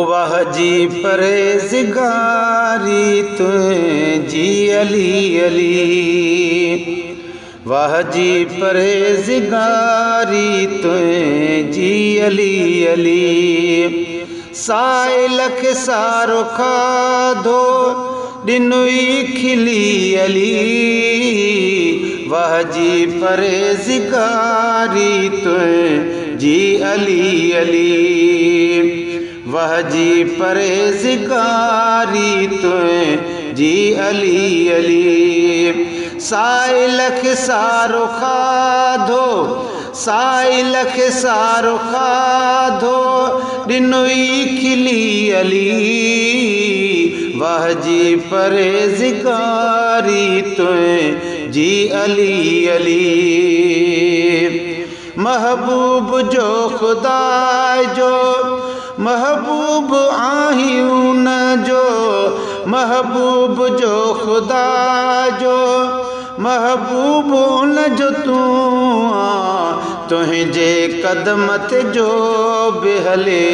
वाह जी परहेज़गारी तुझी अली अली, वाह जी परहेज़गारी तुझी अली अली। साइलख सारो खाधो ॾिनुई खिली अली, वाह जी परहेज़गारी तुझी अली अली, वाह जी परहेज़गारी तुझी अली अली। साइलख सारो खाधो, साइलख सारो खाधो ॾिनुई खिली अली, वाह जी परहेज़गारी तुझी अली अली। महबूब जो खुदा जो महबूब आहियूं न जो, महबूब जो खुदा जो महबूब उन जो तूं तुंहिंजे कदम ते जो बि हले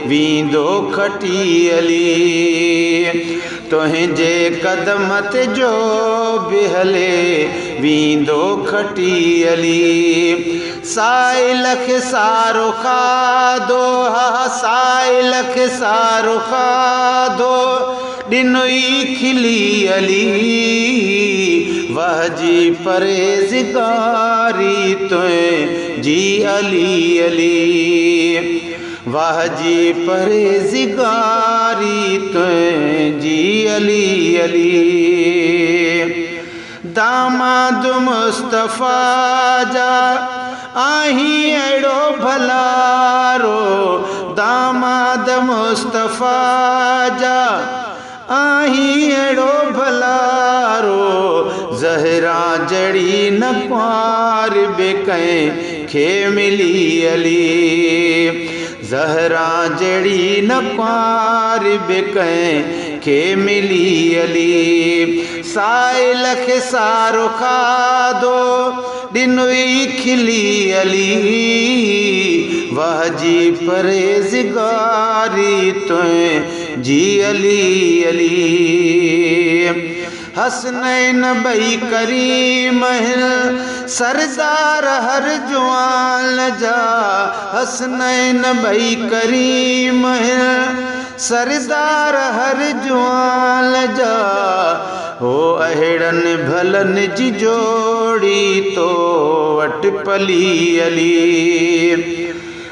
वींदो खटी अली, तुंहिंजे कदम ते जो बि हले वींदो खटी अली। साइलख सारो खाधो, हा साइलख सारो खाधो ॾिनुई खिली अली, वाह जी परहेज़गारी तुझी अली अली, वाह जी परहेज़गारी तुझी अली अली। दामाद मुस्तफ़ा जा आहीं अहिड़ो भलारो, दामाद मुस्तफ़ा जा आहीं अहिड़ो भलारो, ज़हरा जड़ी न कुंवार बि कंहिंखे मिली अली, ज़हरा जड़ी न कुंवार बि कंहिंखे मिली अली। साइलख सारो खाधो ॾिनुई खिली अली, वाह जी परहेज़गारी तुझी अली अली। हसनैन ॿई करीम सरदार हर जुआन जा, हसनैन ॿई करीम सरदार हर जुआन जा, हो अहिड़नि भलनि जी जोड़ी तो वटि पली अली,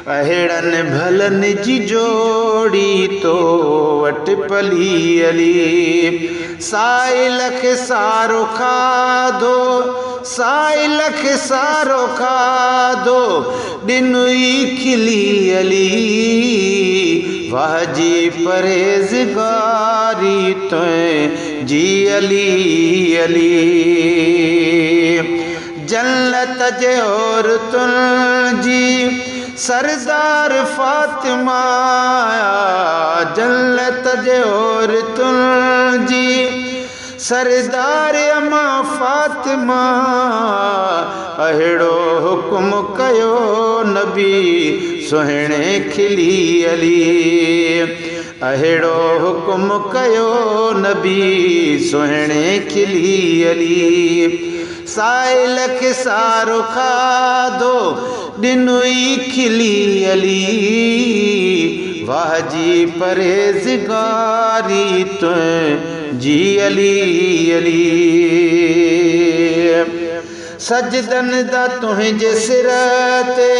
अहिड़नि भलनि जी जोड़ी तो वटि पली अली। साइलख सारो खाधो, साइलख सारो खाधो ॾिनुई खिली अली, वाह जी परहेज़गारी तुझी अली अली। जन्नत जे औरतुनि जी सरदार फातिमा, जन्नत जे औरतुनि जी सरदार अम्मा फातिमा, अहिड़ो हुकुम कयो नबी सुहिणे खिली अली, अहिड़ो हुकुम कयो नबी सुहिणे खिली अली। साइलख सारो खाधो ॾिनुई खिली अली, वाह जी परहेज़गारी तुझी अली अली। सजदनि दा तुंहिंजे सिर ते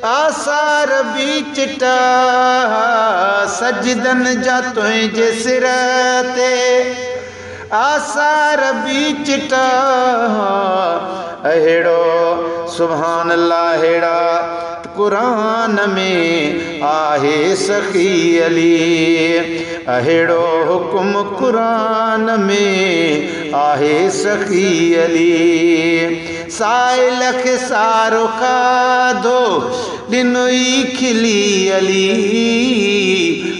आसार बि चिटा, सजदनि जा तुंहिंजे सिर ते आसार बि चिटा, अहिड़ो सुभान अल्लाह अहिड़ा क़ुरान में आहे सखी अली, अहिड़ो हुकुम क़ुरान में आहे सखी अली। साइलख सारो खाधो ॾिनुई खिली अली,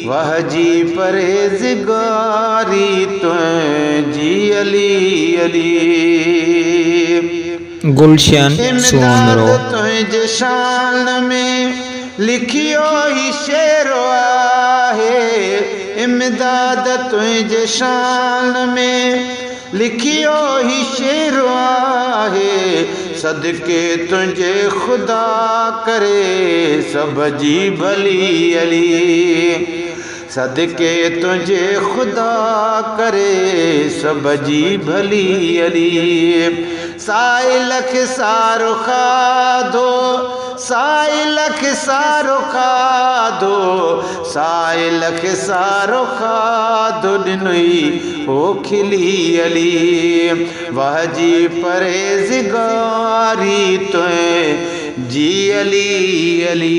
वाह जी परहेज़गारी तुझी अली अली। गुलशन सोनरो तुझे शान में लिखियो ही शेरो आहे, इमदाद तुझे शान में लिखियो ही शेर आहे सदके तुझे खुदा करे सब जी भली अली सदके तुझे खुदा करे सब जी भली अली साई लख सारो खाधो साई लख सारो खाधो साई लख सारो खाधो ॾिनुई ओ खिली अली वाह जी परहेज़गारी तुएं जी अली अली।